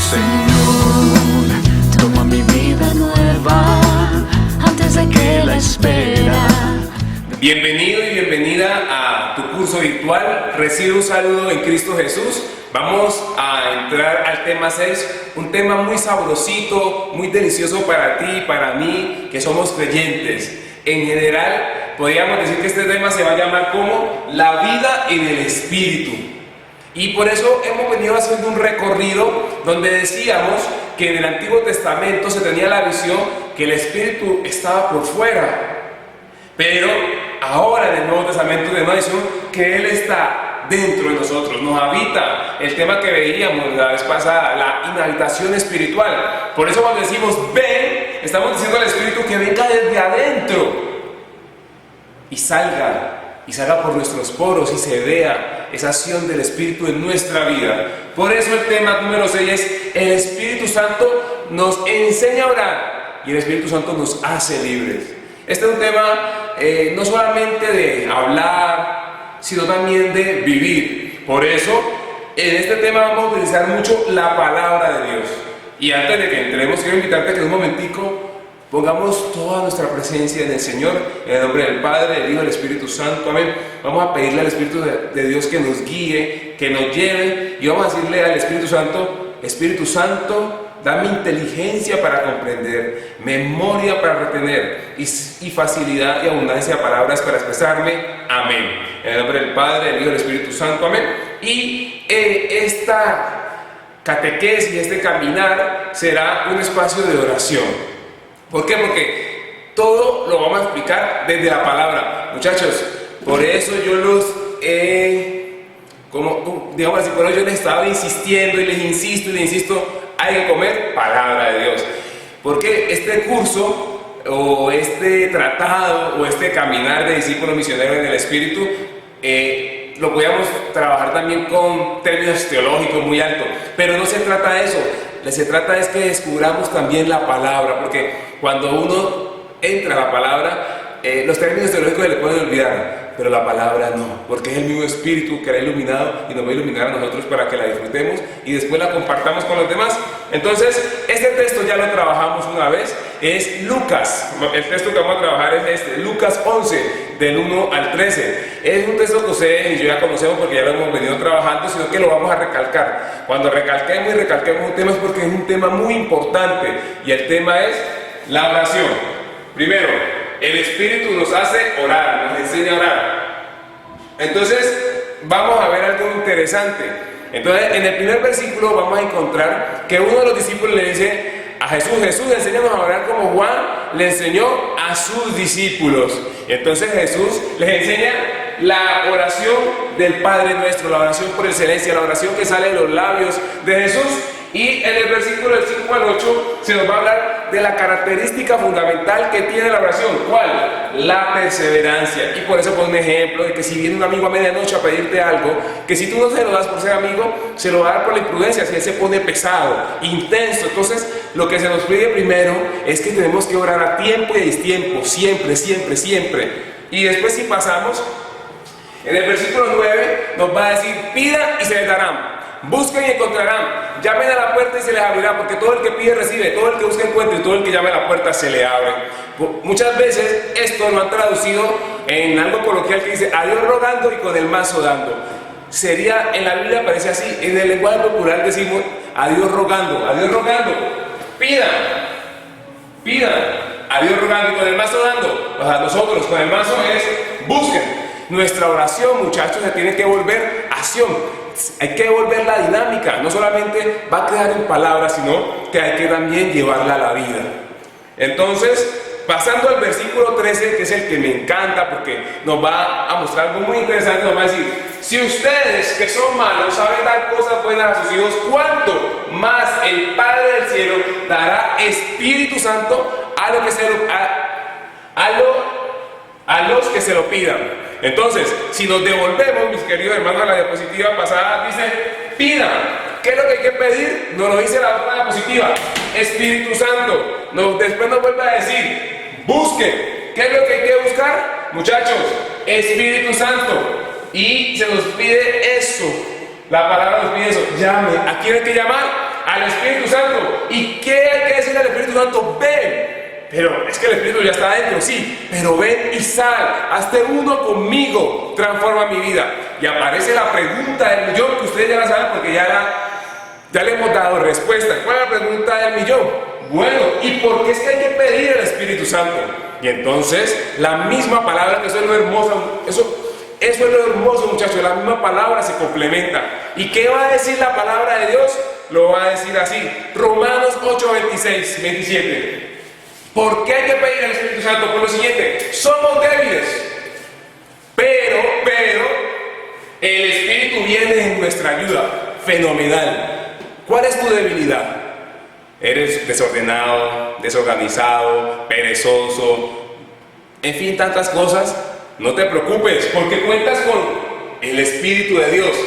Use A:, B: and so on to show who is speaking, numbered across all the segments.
A: Señor, toma mi vida nueva antes de que la espera.
B: Bienvenido y bienvenida a tu curso virtual. Recibe un saludo en Cristo Jesús. Vamos a entrar al tema 6, un tema muy sabrosito, muy delicioso para ti y para mí, que somos creyentes. En general, podríamos decir que este tema se va a llamar como la vida en el Espíritu. Y por eso hemos venido haciendo un recorrido donde decíamos que en el Antiguo Testamento se tenía la visión que el Espíritu estaba por fuera. Pero ahora en el Nuevo Testamento tenemos la visión que Él está dentro de nosotros, nos habita. El tema que veíamos la vez pasada, la inhabitación espiritual. Por eso cuando decimos ven, estamos diciendo al Espíritu que venga desde adentro y salga por nuestros poros y se vea esa acción del Espíritu en nuestra vida. Por eso el tema número 6 es: el Espíritu Santo nos enseña a orar y el Espíritu Santo nos hace libres. Este es un tema no solamente de hablar, sino también de vivir. Por eso en este tema vamos a utilizar mucho la palabra de Dios. Y antes de que entremos, quiero invitarte a que en un momentico pongamos toda nuestra presencia en el Señor, en el nombre del Padre, del Hijo y del Espíritu Santo. Amén. Vamos a pedirle al Espíritu de Dios que nos guíe, que nos lleve, y vamos a decirle al Espíritu Santo, dame inteligencia para comprender, memoria para retener y facilidad y abundancia de palabras para expresarme. Amén. En el nombre del Padre, del Hijo y del Espíritu Santo. Amén. Y esta catequesis, este caminar, será un espacio de oración. ¿Por qué? Porque todo lo vamos a explicar desde la palabra. Muchachos, por eso yo los digamos así, por eso yo les estaba insistiendo y les insisto, hay que comer palabra de Dios. Porque este curso, o este tratado, o este caminar de discípulos misioneros en el Espíritu, lo podíamos trabajar también con términos teológicos muy altos. Pero no se trata de eso. Se trata es que descubramos también la palabra, porque cuando uno entra a la palabra, los términos teológicos se le pueden olvidar, pero la palabra no, porque es el mismo Espíritu que la ha iluminado y nos va a iluminar a nosotros para que la disfrutemos y después la compartamos con los demás. Entonces, este texto ya lo trabajamos una vez, es Lucas. El texto que vamos a trabajar es este, Lucas 11, del 1 al 13. Es un texto que ustedes y yo ya conocemos porque ya lo hemos venido trabajando, sino que lo vamos a recalcar. Cuando recalquemos un tema es porque es un tema muy importante, y el tema es la oración. Primero, el Espíritu nos hace orar, nos enseña a orar. Entonces, vamos a ver algo interesante. Entonces, en el primer versículo vamos a encontrar que uno de los discípulos le dice a Jesús: enséñanos a orar como Juan le enseñó a sus discípulos. Entonces Jesús les enseña la oración del Padre Nuestro, la oración por excelencia, la oración que sale de los labios de Jesús. Y en el versículo del 5 al 8 se nos va a hablar de la característica fundamental que tiene la oración. ¿Cuál? La perseverancia. Y por eso pone un ejemplo de que si viene un amigo a medianoche a pedirte algo, que si tú no se lo das por ser amigo, se lo va a dar por la imprudencia, si él se pone pesado, intenso. Entonces, lo que se nos pide primero es que tenemos que orar a tiempo y a destiempo, siempre. Y después, si pasamos, en el versículo 9 nos va a decir: pida y se les darán. Busquen y encontrarán, llamen a la puerta y se les abrirá, porque todo el que pide recibe, todo el que busca encuentra, y todo el que llame a la puerta se le abre. Muchas veces esto lo han traducido en algo coloquial que dice: a Dios rogando y con el mazo dando. Sería, en la Biblia aparece así, en el lenguaje popular decimos a Dios rogando, pidan, a Dios rogando y con el mazo dando. O sea, nosotros con el mazo es busquen. Nuestra oración, muchachos, se tiene que volver acción. Hay que volver la dinámica, no solamente va a quedar en palabras, sino que hay que también llevarla a la vida. Entonces, pasando al versículo 13, que es el que me encanta porque nos va a mostrar algo muy interesante, nos va a decir: si ustedes que son malos saben dar cosas buenas a sus hijos, ¿cuánto más el Padre del cielo dará Espíritu Santo a los que se lo pidan? Entonces, si nos devolvemos, mis queridos hermanos, a la diapositiva pasada, dice: pidan. ¿Qué es lo que hay que pedir? Nos lo dice la otra diapositiva: Espíritu Santo. Después nos vuelve a decir: busquen. ¿Qué es lo que hay que buscar? Muchachos, Espíritu Santo. Y se nos pide eso. La palabra nos pide eso: llame. ¿A quién hay que llamar? al Espíritu Santo. ¿Y qué hay que decirle al Espíritu Santo? Ven. Pero es que el Espíritu ya está adentro, sí, pero ven y sal, hazte uno conmigo, transforma mi vida. Y aparece la pregunta del millón, que ustedes ya la saben porque ya le hemos dado respuesta. ¿Cuál es la pregunta del millón? Bueno, ¿y por qué es que hay que pedir el Espíritu Santo? Y entonces, la misma palabra, que eso es lo hermoso, eso es lo hermoso, muchachos, la misma palabra se complementa. ¿Y qué va a decir la palabra de Dios? Lo va a decir así, Romanos 8, 26, 27. ¿Por qué hay que pedir al Espíritu Santo? Por lo siguiente, somos débiles, pero el Espíritu viene en nuestra ayuda, fenomenal. ¿Cuál es tu debilidad? Eres desordenado, desorganizado, perezoso, en fin, tantas cosas. No te preocupes, porque cuentas con el Espíritu de Dios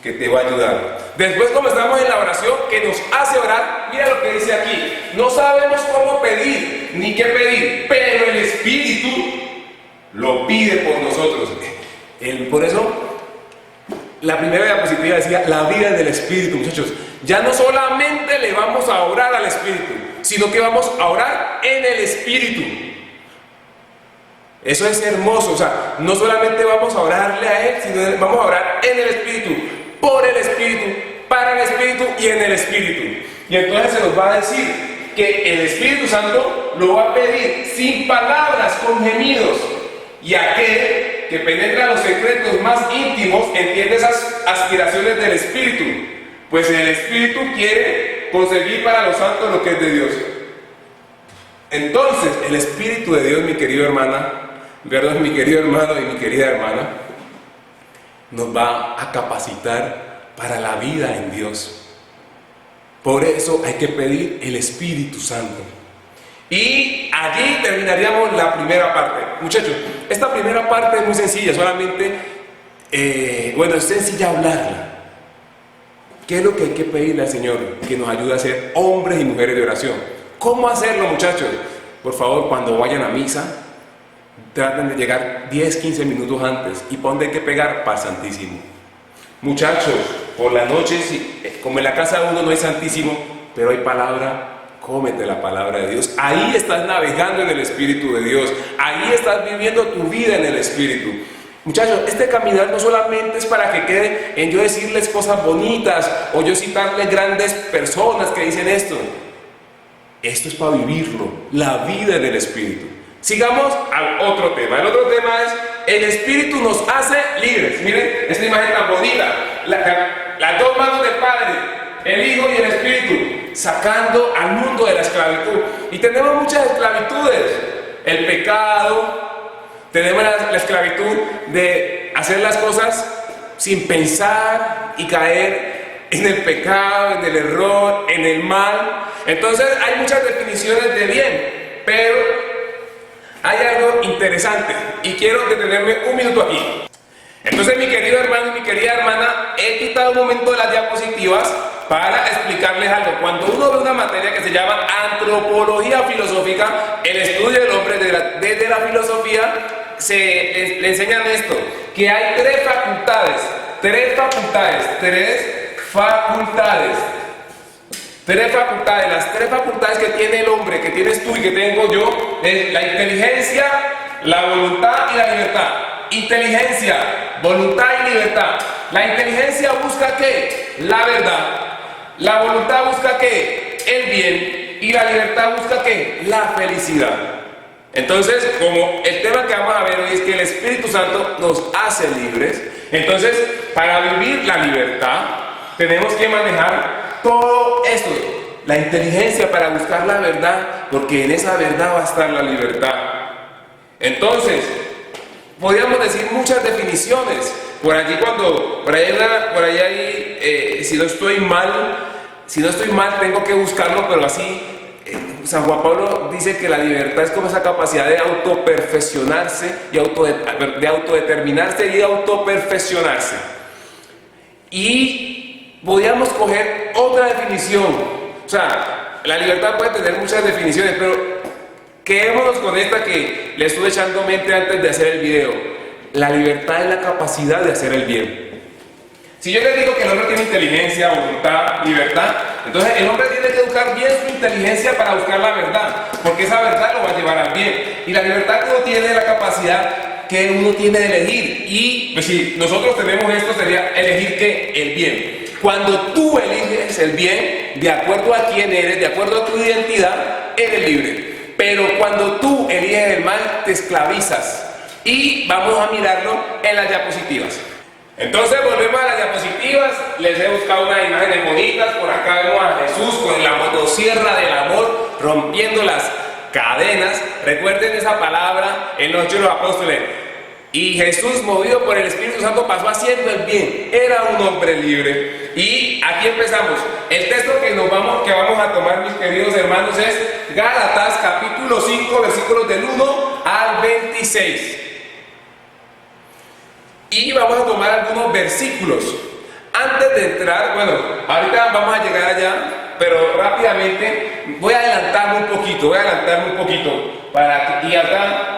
B: que te va a ayudar. Después, como estamos en la oración que nos hace orar, mira lo que dice aquí. No sabemos cómo pedir, ni qué pedir, pero el Espíritu lo pide por nosotros. Por eso, la primera diapositiva decía, la vida del Espíritu, muchachos. Ya no solamente le vamos a orar al Espíritu, sino que vamos a orar en el Espíritu. Eso es hermoso, o sea, no solamente vamos a orarle a Él, sino vamos a orar en el Espíritu, por el Espíritu, para el Espíritu y en el Espíritu. Y entonces se nos va a decir que el Espíritu Santo lo va a pedir sin palabras, con gemidos. Y aquel que penetra los secretos más íntimos entiende esas aspiraciones del Espíritu, pues el Espíritu quiere conseguir para los santos lo que es de Dios. Entonces, el Espíritu de Dios, mi querida hermana, perdón, mi querido hermano y mi querida hermana, nos va a capacitar para la vida en Dios. Por eso hay que pedir el Espíritu Santo. Y allí terminaríamos la primera parte. Muchachos, esta primera parte es muy sencilla, solamente, es sencilla hablarla. ¿Qué es lo que hay que pedirle al Señor? Que nos ayude a ser hombres y mujeres de oración. ¿Cómo hacerlo, muchachos? Por favor, cuando vayan a misa, traten de llegar 10-15 minutos antes y ¿para dónde hay que pegar? Para el Santísimo. Muchachos, por la noche, como en la casa de uno no hay Santísimo, pero hay palabra, cómete la palabra de Dios. Ahí estás navegando en el Espíritu de Dios. Ahí estás viviendo tu vida en el Espíritu. Muchachos, este caminar no solamente es para que quede en yo decirles cosas bonitas o yo citarles grandes personas que dicen esto. Esto es para vivirlo, la vida en el Espíritu. Sigamos al otro tema. El otro tema es, el Espíritu nos hace libres. Miren esta imagen tan bonita. Las dos manos del Padre, el Hijo y el Espíritu, sacando al mundo de la esclavitud. Y tenemos muchas esclavitudes. El pecado, tenemos la esclavitud de hacer las cosas sin pensar y caer en el pecado, en el error, en el mal. Entonces hay muchas definiciones de bien, pero hay algo interesante y quiero detenerme un minuto aquí. Entonces, mi querido hermano y mi querida hermana, he quitado un momento de las diapositivas para explicarles algo. Cuando uno ve una materia que se llama antropología filosófica, el estudio del hombre desde la filosofía, le enseñan esto, que hay tres facultades. Las tres facultades que tiene el hombre, que tienes tú y que tengo yo, es la inteligencia, la voluntad y la libertad. Inteligencia, voluntad y libertad. La inteligencia busca ¿qué? La verdad. La voluntad busca ¿qué? El bien. Y la libertad busca ¿qué? La felicidad. Entonces, como el tema que vamos a ver hoy es que el Espíritu Santo nos hace libres, entonces, para vivir la libertad, tenemos que manejar todo esto. La inteligencia para buscar la verdad, porque en esa verdad va a estar la libertad. Entonces, podríamos decir muchas definiciones. Por allí si no estoy mal, tengo que buscarlo, pero así, San Juan Pablo dice que la libertad es como esa capacidad de autoperfeccionarse, de autodeterminarse y de autoperfeccionarse. Y podríamos coger otra definición. O sea, la libertad puede tener muchas definiciones, pero quedémonos con esta que le estuve echando mente antes de hacer el video. La libertad es la capacidad de hacer el bien. Si yo les digo que el hombre tiene inteligencia, voluntad, libertad, entonces el hombre tiene que educar bien su inteligencia para buscar la verdad, porque esa verdad lo va a llevar al bien. Y la libertad que uno tiene es la capacidad que uno tiene de elegir. Y pues, si nosotros tenemos esto, sería elegir ¿qué? El bien. Cuando tú eliges el bien, de acuerdo a quién eres, de acuerdo a tu identidad, eres libre. Pero cuando tú eliges el mal, te esclavizas. Y vamos a mirarlo en las diapositivas. Entonces volvemos a las diapositivas. Les he buscado unas imágenes bonitas. Por acá vemos a Jesús con la motosierra del amor, rompiendo las cadenas. Recuerden esa palabra en los Hechos de los Apóstoles. Y Jesús, movido por el Espíritu Santo, pasó haciendo el bien. Era un hombre libre. Y aquí empezamos. El texto que vamos a tomar, mis queridos hermanos, es Gálatas capítulo 5, versículos del 1 al 26. Y vamos a tomar algunos versículos. Antes de entrar, bueno, ahorita vamos a llegar allá, pero rápidamente voy a adelantarme un poquito, y acá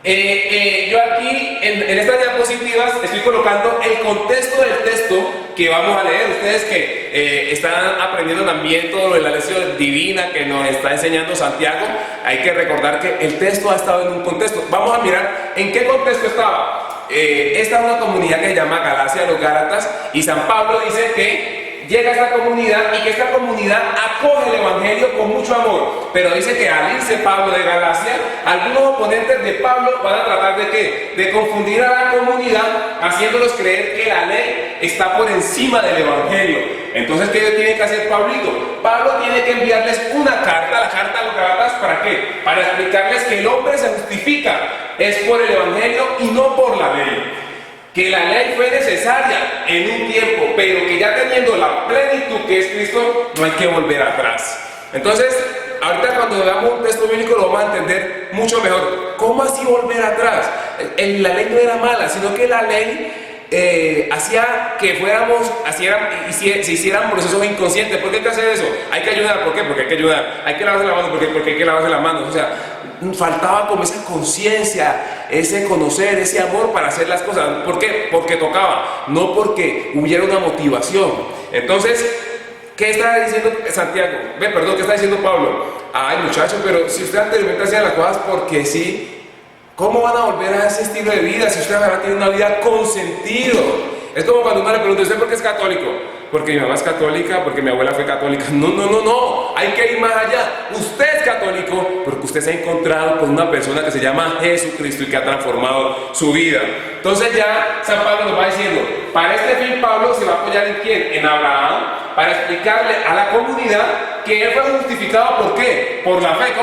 B: yo aquí en estas diapositivas estoy colocando el contexto del texto que vamos a leer. Ustedes que están aprendiendo también todo lo de la lección divina que nos está enseñando Santiago, hay que recordar que el texto ha estado en un contexto. Vamos a mirar en qué contexto estaba. Esta es una comunidad que se llama Galacia, los Gálatas, y San Pablo dice que llega a esta comunidad y que esta comunidad acoge el evangelio con mucho amor. Pero dice que al irse Pablo de Galacia, algunos oponentes de Pablo van a tratar de ¿qué? De confundir a la comunidad, haciéndolos creer que la ley está por encima del evangelio. Entonces, ¿qué tiene que hacer Pablito? Pablo tiene que enviarles una carta, la carta a los Gálatas, ¿para qué? Para explicarles que el hombre se justifica es por el evangelio y no por la ley. Que la ley fue necesaria en un tiempo, pero que ya teniendo la plenitud que es Cristo, no hay que volver atrás. Entonces, ahorita cuando veamos un texto bíblico lo vamos a entender mucho mejor. ¿Cómo así volver atrás? La ley no era mala, sino que la ley hacía que se hicieran procesos inconscientes. ¿Por qué hay que hacer eso? Hay que ayudar. ¿Por qué? Porque hay que ayudar. Hay que lavarse la mano. Porque hay que lavarse las manos. O sea, faltaba como esa conciencia, ese conocer, ese amor para hacer las cosas. ¿Por qué? Porque tocaba, no porque hubiera una motivación. Entonces, ¿qué está diciendo Santiago? ¿Qué está diciendo Pablo? Ay, muchachos, pero si usted anteriormente hacía las cosas porque sí, ¿cómo van a volver a ese estilo de vida si usted van a tener una vida con sentido? Es como cuando uno le pregunta, ¿usted por qué es católico? Porque mi mamá es católica, porque mi abuela fue católica. No, hay que ir más allá. Usted es católico porque usted se ha encontrado con una persona que se llama Jesucristo y que ha transformado su vida. Entonces ya San Pablo nos va diciendo, para este fin Pablo se va a apoyar en ¿quién? En Abraham, para explicarle a la comunidad que él fue justificado. ¿Por qué? Por la fe.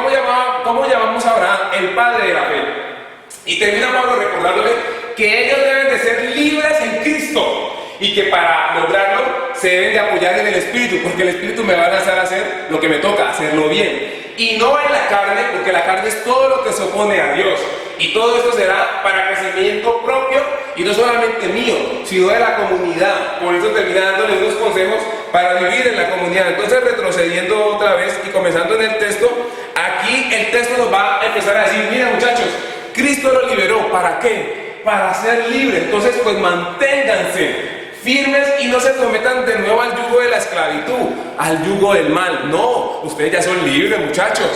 B: ¿Cómo llamamos a Abraham? El padre de la fe. Y termina Pablo recordándole que ellos deben de ser libres en Cristo y que para lograrlo se deben de apoyar en el Espíritu, porque el Espíritu me va a hacer lo que me toca, hacerlo bien. Y no en la carne, porque la carne es todo lo que se opone a Dios. Y todo esto será para crecimiento propio y no solamente mío, sino de la comunidad. Por eso termina dándole unos consejos para vivir en la comunidad. Entonces, retrocediendo otra vez y comenzando en el texto, aquí el texto nos va a empezar a decir, mira muchachos, Cristo lo liberó, ¿para qué? Para ser libre. Entonces, pues manténganse firmes y no se sometan de nuevo al yugo de la esclavitud, al yugo del mal. No, ustedes ya son libres, muchachos.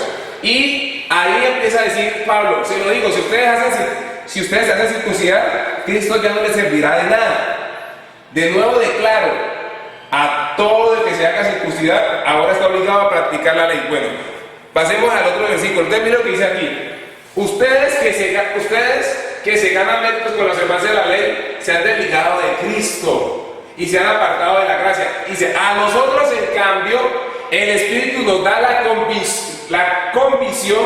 B: Y ahí empieza a decir Pablo, se lo digo, si ustedes se hacen circuncidar, Cristo ya no les servirá de nada. De nuevo declaro, a todo el que se haga circuncidar, ahora está obligado a practicar la ley. Bueno, pasemos al otro versículo. Entonces miren lo que dice aquí. Ustedes que se ganan méritos con la observancia de la ley, se han desligado de Cristo y se han apartado de la gracia. Dice, a nosotros en cambio, el Espíritu nos da la convicción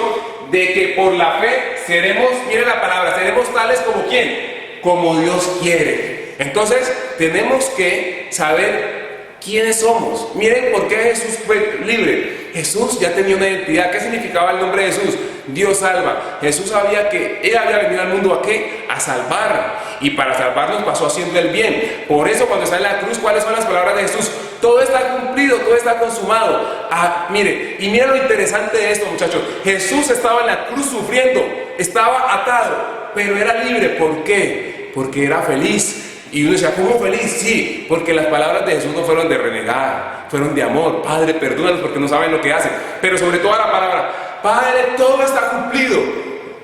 B: de que por la fe seremos, miren la palabra, seremos tales como ¿quién? Como Dios quiere. Entonces, tenemos que saber quiénes somos. Miren por qué Jesús fue libre. Jesús ya tenía una identidad. ¿Qué significaba el nombre de Jesús? Dios salva. Jesús sabía que Él había venido al mundo ¿a qué? A salvar. Y para salvarnos pasó haciendo el bien. Por eso cuando está en la cruz, ¿cuáles son las palabras de Jesús? Todo está cumplido, todo está consumado. Mire lo interesante de esto, muchachos. Jesús estaba en la cruz sufriendo, estaba atado, pero era libre. ¿Por qué? Porque era feliz. Y uno decía, ¿cómo feliz? Sí, porque las palabras de Jesús no fueron de renegar, fueron de amor. Padre, perdónalos porque no saben lo que hacen. Pero sobre todo la palabra, Padre, todo está cumplido.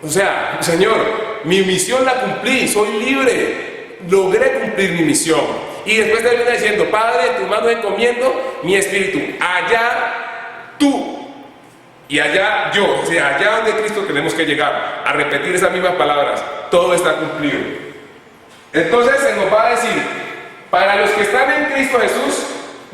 B: O sea, Señor, mi misión la cumplí, soy libre, logré cumplir mi misión. Y después termina diciendo, Padre, en tus manos encomiendo mi espíritu. Allá tú y allá yo, o sea, allá donde Cristo tenemos que llegar a repetir esas mismas palabras. Todo está cumplido. Entonces se nos va a decir, para los que están en Cristo Jesús,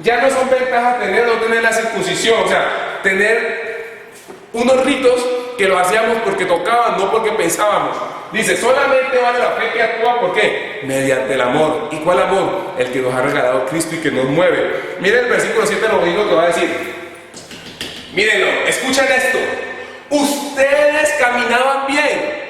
B: ya no son ventajas tener o no tener la circuncisión, o sea, tener unos ritos que lo hacíamos porque tocaban, no porque pensábamos. Dice, solamente vale la fe que actúa, ¿por qué? Mediante el amor. ¿Y cuál amor? El que nos ha regalado Cristo y que nos mueve. Miren el versículo 7, lo mismo que va a decir. Mírenlo, escuchen esto. Ustedes caminaban bien.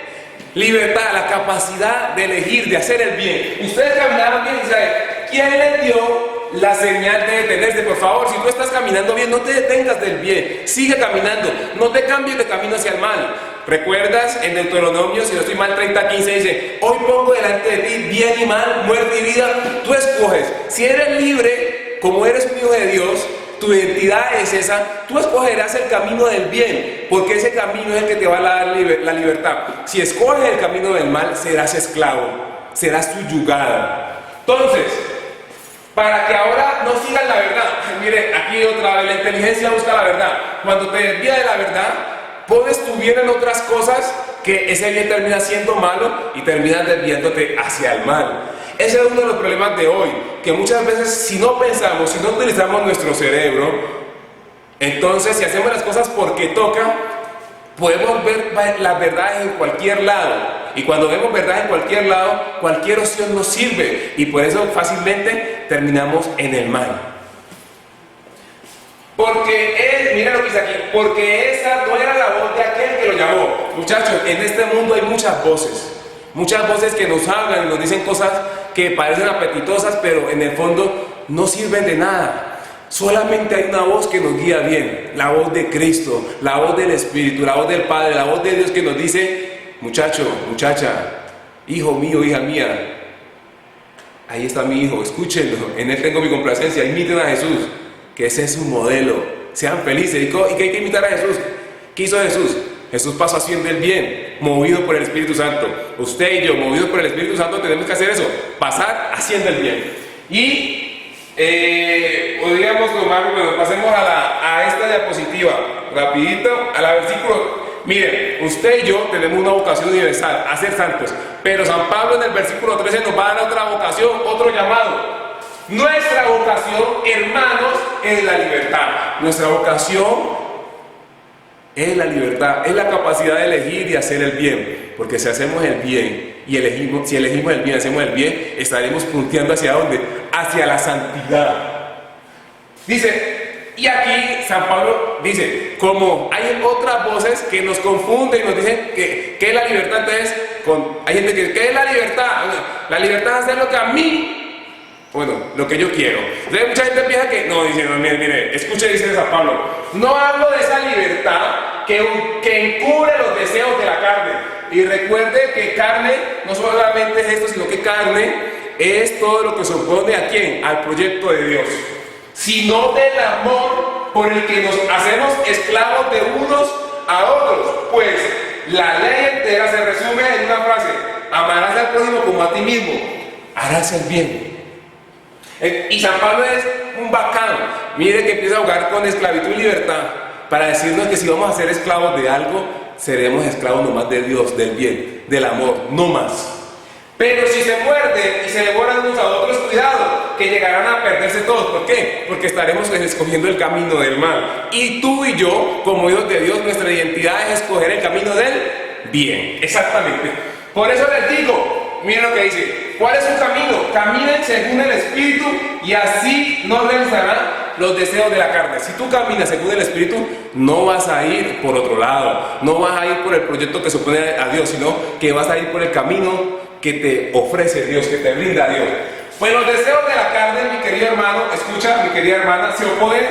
B: Libertad, la capacidad de elegir, de hacer el bien. Ustedes caminaban bien, ¿sabe? ¿Quién les dio la señal de detenerse? Por favor, si tú estás caminando bien, no te detengas del bien. Sigue caminando, no te cambies de camino hacia el mal. ¿Recuerdas en Deuteronomio, si no estoy mal, 30:15 dice, hoy pongo delante de ti bien y mal, muerte y vida? Tú escoges. Si eres libre, como eres un hijo de Dios, tu identidad es esa, tú escogerás el camino del bien, porque ese camino es el que te va a dar la libertad. Si escoges el camino del mal, serás esclavo, serás subyugado. Entonces, para que ahora no sigan la verdad, mire, aquí otra vez, la inteligencia busca la verdad. Cuando te desvías de la verdad, pones tu bien en otras cosas, que ese bien termina siendo malo y terminas desviándote hacia el mal. Ese es uno de los problemas de hoy, que muchas veces si no pensamos, si no utilizamos nuestro cerebro, entonces si hacemos las cosas porque toca, podemos ver las verdades en cualquier lado. Y cuando vemos verdad en cualquier lado, cualquier opción nos sirve. Y por eso fácilmente terminamos en el mal. Mira lo que dice aquí, porque esa no era la voz de aquel que lo llamó. Muchachos, en este mundo hay muchas voces que nos hablan y nos dicen cosas que parecen apetitosas, pero en el fondo no sirven de nada. Solamente hay una voz que nos guía bien, la voz de Cristo, la voz del Espíritu, la voz del Padre, la voz de Dios que nos dice, muchacho, muchacha, hijo mío, hija mía, ahí está mi hijo, escúchenlo, en él tengo mi complacencia, imiten a Jesús, que ese es su modelo, sean felices. ¿Y qué hay que imitar a Jesús? ¿Qué hizo Jesús? Jesús pasó haciendo el bien, movido por el Espíritu Santo. Usted y yo, movidos por el Espíritu Santo, tenemos que hacer eso, pasar haciendo el bien. Y podríamos tomar, bueno, pasemos a esta diapositiva, rapidito, a la versículo. Miren, usted y yo tenemos una vocación universal, a ser santos. Pero San Pablo en el versículo 13 nos va a dar otra vocación, otro llamado. Nuestra vocación, hermanos, es la libertad. Nuestra vocación es la libertad, es la capacidad de elegir y hacer el bien. Porque si hacemos el bien y si elegimos el bien, hacemos el bien, estaremos punteando ¿hacia dónde? Hacia la santidad. Dice, y aquí San Pablo dice, como hay otras voces que nos confunden y nos dicen que es la libertad, entonces hay gente que dice, ¿qué es la libertad? La libertad es hacer lo que a mí, bueno, lo que yo quiero. Entonces mucha gente piensa que, no, dice, no, mire, escuche, dice San Pablo, no hablo de esa libertad que encubre los deseos de la carne. Y recuerde que carne no solamente es esto, sino que carne es todo lo que se opone ¿a quién? Al proyecto de Dios, sino del amor por el que nos hacemos esclavos de unos a otros. Pues la ley entera se resume en una frase: amarás al prójimo como a ti mismo, harás el bien. Y San Pablo es un bacán. Mire que empieza a jugar con esclavitud y libertad para decirnos que si vamos a ser esclavos de algo, seremos esclavos nomás de Dios, del bien, del amor, no más. Pero si se muerden y se devoran unos a otros, cuidado, que llegarán a perderse todos. ¿Por qué? Porque estaremos escogiendo el camino del mal. Y tú y yo, como hijos de Dios, nuestra identidad es escoger el camino del bien. Exactamente. Por eso les digo, miren lo que dice: ¿cuál es su camino? Caminen según el Espíritu y así no realizarán los deseos de la carne. Si tú caminas según el Espíritu, no vas a ir por otro lado, no vas a ir por el proyecto que se opone a Dios, sino que vas a ir por el camino que te ofrece Dios, que te brinda Dios. Pues los deseos de la carne, mi querido hermano, escucha, mi querida hermana, se oponen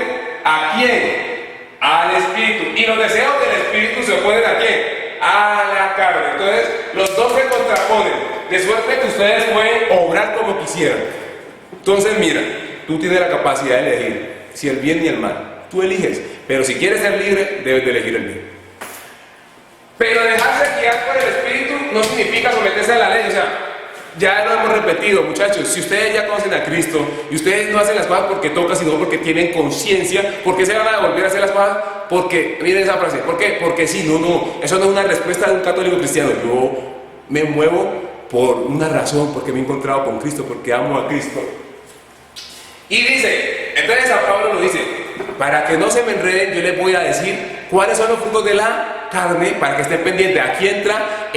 B: ¿a quién? Al Espíritu. Y los deseos del Espíritu se oponen ¿a quién? A la carne. Entonces, los dos se contraponen, de suerte que ustedes pueden obrar como quisieran. Entonces, mira, tú tienes la capacidad de elegir si el bien y el mal. Tú eliges, pero si quieres ser libre, debes de elegir el bien. Pero dejarse guiar por el Espíritu no significa someterse a la ley. O sea, ya lo hemos repetido, muchachos. Si ustedes ya conocen a Cristo y ustedes no hacen las cosas porque toca, sino porque tienen conciencia, ¿por qué se van a volver a hacer las cosas? Porque, miren esa frase, ¿por qué? Porque sí, no. Eso no es una respuesta de un católico cristiano. Yo me muevo por una razón, porque me he encontrado con Cristo, porque amo a Cristo. Y dice, entonces San Pablo lo dice, para que no se me enreden, yo les voy a decir cuáles son los frutos de la carne, para que estén pendientes. Aquí entra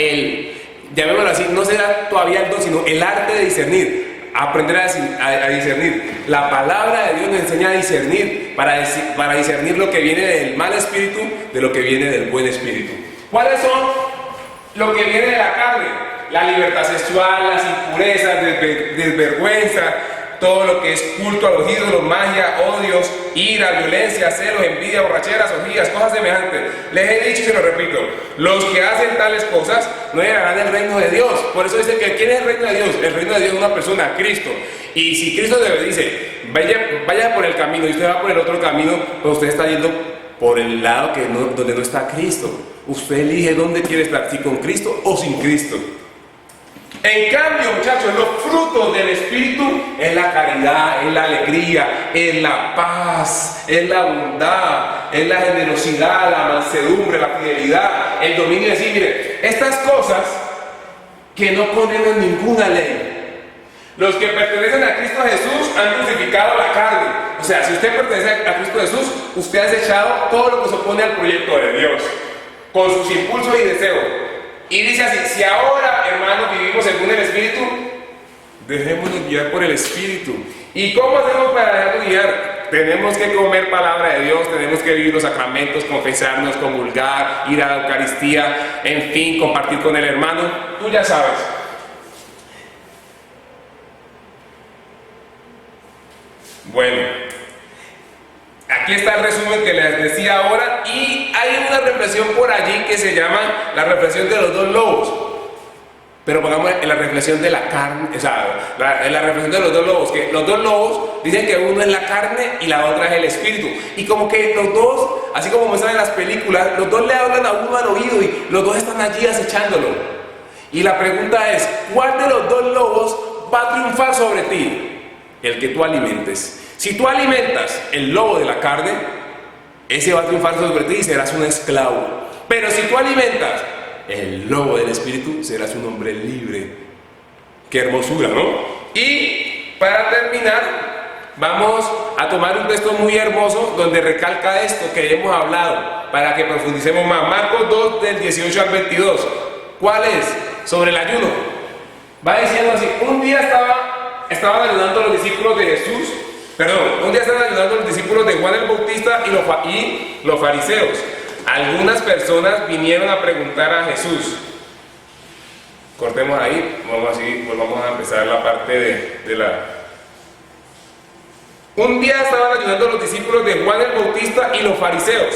B: llamémoslo así, no será todavía el don, sino el arte de discernir, aprender a discernir. La palabra de Dios nos enseña a discernir, para discernir lo que viene del mal espíritu de lo que viene del buen espíritu. ¿Cuáles son lo que viene de la carne? La libertad sexual, las impurezas, desvergüenza, todo lo que es culto a los ídolos, magia, odios, ira, violencia, celos, envidia, borracheras, orgías, cosas semejantes. Les he dicho y se lo repito, los que hacen tales cosas no llegarán al reino de Dios. Por eso dice que ¿quién es el reino de Dios? El reino de Dios es una persona, Cristo. Y si Cristo dice, vaya por el camino y usted va por el otro camino, pues usted está yendo por el lado donde no está Cristo. Usted elige dónde quiere estar, si con Cristo o sin Cristo. En cambio, muchachos, los frutos del Espíritu es la caridad, es la alegría, es la paz, es la bondad, es la generosidad, la mansedumbre, la fidelidad, el dominio de sí. Mire, estas cosas que no condenan ninguna ley. Los que pertenecen a Cristo Jesús han crucificado la carne. O sea, si usted pertenece a Cristo Jesús, usted ha desechado todo lo que se opone al proyecto de Dios, con sus impulsos y deseos. Y dice así, si ahora, hermanos, vivimos según el Espíritu, dejémonos guiar por el Espíritu. ¿Y cómo hacemos para dejarnos guiar? Tenemos que comer palabra de Dios, tenemos que vivir los sacramentos, confesarnos, comulgar, ir a la Eucaristía, en fin, compartir con el hermano. Tú ya sabes. Bueno, aquí está el resumen que les decía ahora, y hay una reflexión por allí que se llama la reflexión de los dos lobos. Pero pongamos en la reflexión de la carne, o sea, en la reflexión de los dos lobos, que los dos lobos dicen que uno es la carne y la otra es el espíritu. Y como que los dos, así como muestran en las películas, los dos le hablan a uno al oído y los dos están allí acechándolo. Y la pregunta es, ¿cuál de los dos lobos va a triunfar sobre ti? El que tú alimentes. Si tú alimentas el lobo de la carne, ese va a triunfar sobre ti y serás un esclavo. Pero si tú alimentas el lobo del espíritu, serás un hombre libre. Qué hermosura, ¿no? Y para terminar, vamos a tomar un texto muy hermoso donde recalca esto que hemos hablado, para que profundicemos más. Marcos 2, del 18 al 22. ¿Cuál es? Sobre el ayuno. Va diciendo así, un día estaban ayudando los discípulos de Jesús. Un día estaban ayudando los discípulos de Juan el Bautista y los fariseos. Algunas personas vinieron a preguntar a Jesús. Cortemos ahí, volvamos a empezar la parte de la... Un día estaban ayudando los discípulos de Juan el Bautista y los fariseos.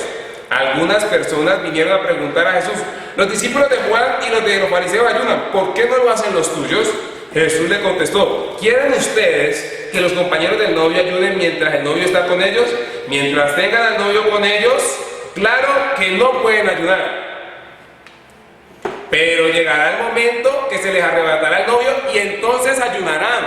B: Algunas personas vinieron a preguntar a Jesús. Los discípulos de Juan y los de los fariseos ayunan, ¿por qué no lo hacen los tuyos? Jesús le contestó, ¿quieren ustedes que los compañeros del novio ayuden mientras el novio está con ellos? Mientras tengan al novio con ellos, claro que no pueden ayudar. Pero llegará el momento que se les arrebatará el novio y entonces ayunarán.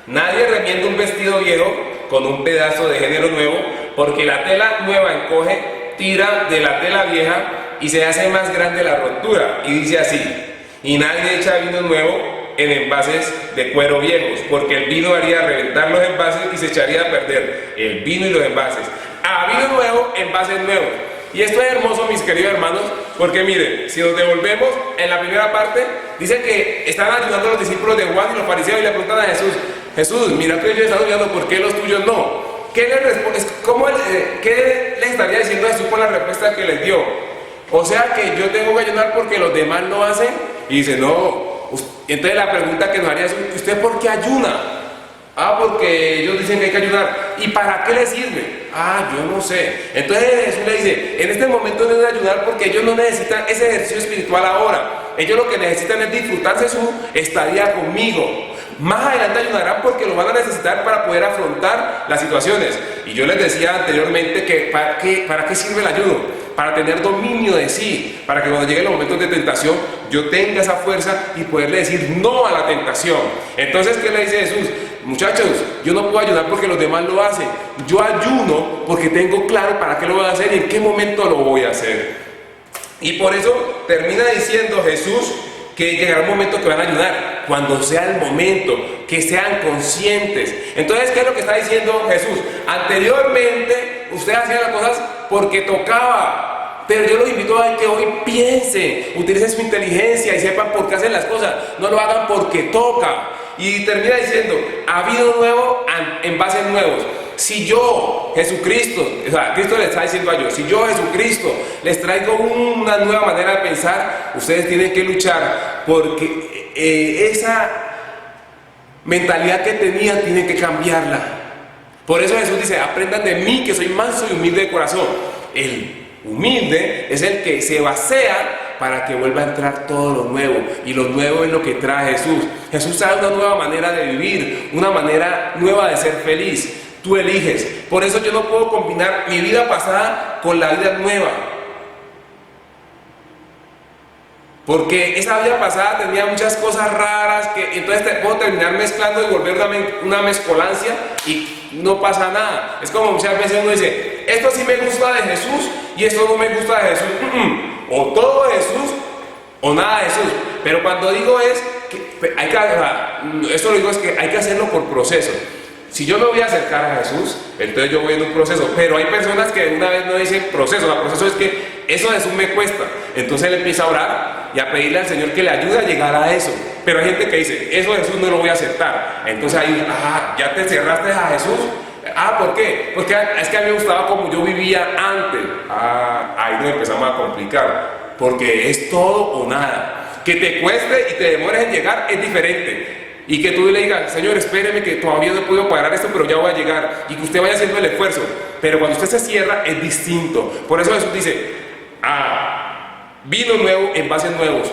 B: Nadie remienda un vestido viejo con un pedazo de género nuevo, porque la tela nueva encoge, tira de la tela vieja y se hace más grande la rotura. Y dice así, y nadie echa vino nuevo en envases de cuero viejos, porque el vino haría reventar los envases y se echaría a perder el vino y los envases. A vino nuevo, envases nuevos. Y esto es hermoso, mis queridos hermanos, porque miren, si nos devolvemos en la primera parte, dice que están ayudando a los discípulos de Juan y los fariseos y le preguntan a Jesús, Jesús, mira que ellos están ayudando, ¿por qué los tuyos no? ¿Qué le estaría diciendo a Jesús con la respuesta que les dio? O sea que yo tengo que ayunar porque los demás lo hacen. Y dice, no. Entonces la pregunta que nos haría es, ¿usted por qué ayuna? Ah, porque ellos dicen que hay que ayunar. ¿Y para qué les sirve? Ah, yo no sé. Entonces Jesús le dice, en este momento no deben ayunar porque ellos no necesitan ese ejercicio espiritual ahora. Ellos lo que necesitan es disfrutarse su estadía conmigo. Más adelante ayudarán porque lo van a necesitar para poder afrontar las situaciones. Y yo les decía anteriormente que ¿para qué sirve el ayuno? Para tener dominio de sí, para que cuando lleguen los momentos de tentación yo tenga esa fuerza y poderle decir no a la tentación. Entonces, ¿qué le dice Jesús? Muchachos, yo no puedo ayudar porque los demás lo hacen. Yo ayuno porque tengo claro para qué lo voy a hacer y en qué momento lo voy a hacer. Y por eso termina diciendo Jesús que llegará un momento que van a ayudar, cuando sea el momento, que sean conscientes. Entonces, ¿qué es lo que está diciendo Jesús? Anteriormente, ustedes hacían las cosas porque tocaba, pero yo los invito a que hoy piensen, utilicen su inteligencia y sepan por qué hacen las cosas, no lo hagan porque toca. Y termina diciendo, ha habido nuevo en bases nuevos. Si yo, Jesucristo, o sea, Cristo le está diciendo a ellos, si yo, Jesucristo, les traigo una nueva manera de pensar, ustedes tienen que luchar porque esa mentalidad que tenían tienen que cambiarla. Por eso Jesús dice, aprendan de mí que soy manso y humilde de corazón. El humilde es el que se vacía para que vuelva a entrar todo lo nuevo, y lo nuevo es lo que trae Jesús. Jesús trae una nueva manera de vivir, una manera nueva de ser feliz. Tú eliges. Por eso yo no puedo combinar mi vida pasada con la vida nueva, porque esa vida pasada tenía muchas cosas raras que entonces puedo terminar mezclando y volver una mezcolancia y no pasa nada. Es como muchas veces uno dice, esto sí me gusta de Jesús y esto no me gusta de Jesús. O todo Jesús o nada de Jesús. Pero cuando digo es que hay que, eso lo digo es que hay que hacerlo por proceso. Si yo me voy a acercar a Jesús, entonces yo voy en un proceso. Pero hay personas que una vez no dicen proceso. El proceso es que eso de Jesús me cuesta. Entonces él empieza a orar y a pedirle al Señor que le ayude a llegar a eso. Pero hay gente que dice, eso de Jesús no lo voy a aceptar. Entonces ahí, ya te cerraste a Jesús. ¿Por qué? Porque es que a mí me gustaba como yo vivía antes. Ahí nos empezamos a complicar. Porque es todo o nada. Que te cueste y te demores en llegar es diferente. Y que tú le digas, Señor, espéreme que todavía no he podido pagar esto, pero ya voy a llegar. Y que usted vaya haciendo el esfuerzo. Pero cuando usted se cierra, es distinto. Por eso Jesús dice, vino nuevo en bases nuevos.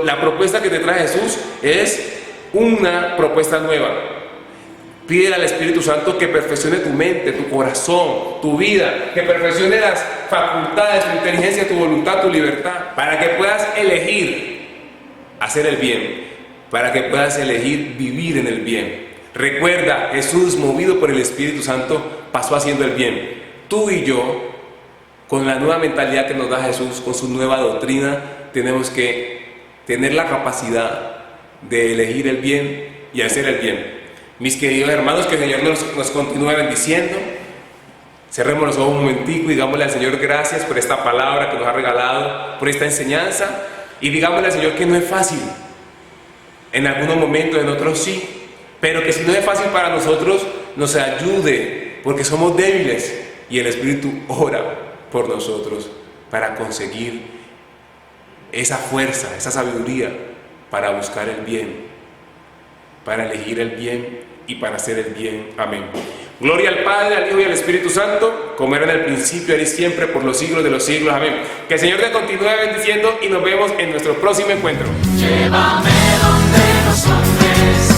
B: La propuesta que te trae Jesús es una propuesta nueva. Pídele al Espíritu Santo que perfeccione tu mente, tu corazón, tu vida, que perfeccione las facultades, tu inteligencia, tu voluntad, tu libertad, para que puedas elegir hacer el bien, para que puedas elegir vivir en el bien. Recuerda, Jesús, movido por el Espíritu Santo, pasó haciendo el bien. Tú y yo, con la nueva mentalidad que nos da Jesús, con su nueva doctrina, tenemos que tener la capacidad de elegir el bien y hacer el bien. Mis queridos hermanos, que el Señor nos continúe bendiciendo. Cerremos los ojos un momentico y digámosle al Señor gracias por esta palabra que nos ha regalado, por esta enseñanza, y digámosle al Señor que no es fácil. En algunos momentos, en otros sí, pero que si no es fácil para nosotros, nos ayude, porque somos débiles y el Espíritu ora por nosotros para conseguir esa fuerza, esa sabiduría para buscar el bien, para elegir el bien y para hacer el bien. Amén. Gloria al Padre, al Hijo y al Espíritu Santo, como era en el principio, ahora y siempre, por los siglos de los siglos. Amén. Que el Señor te continúe bendiciendo y nos vemos en nuestro próximo encuentro.
A: Llévame donde los hombres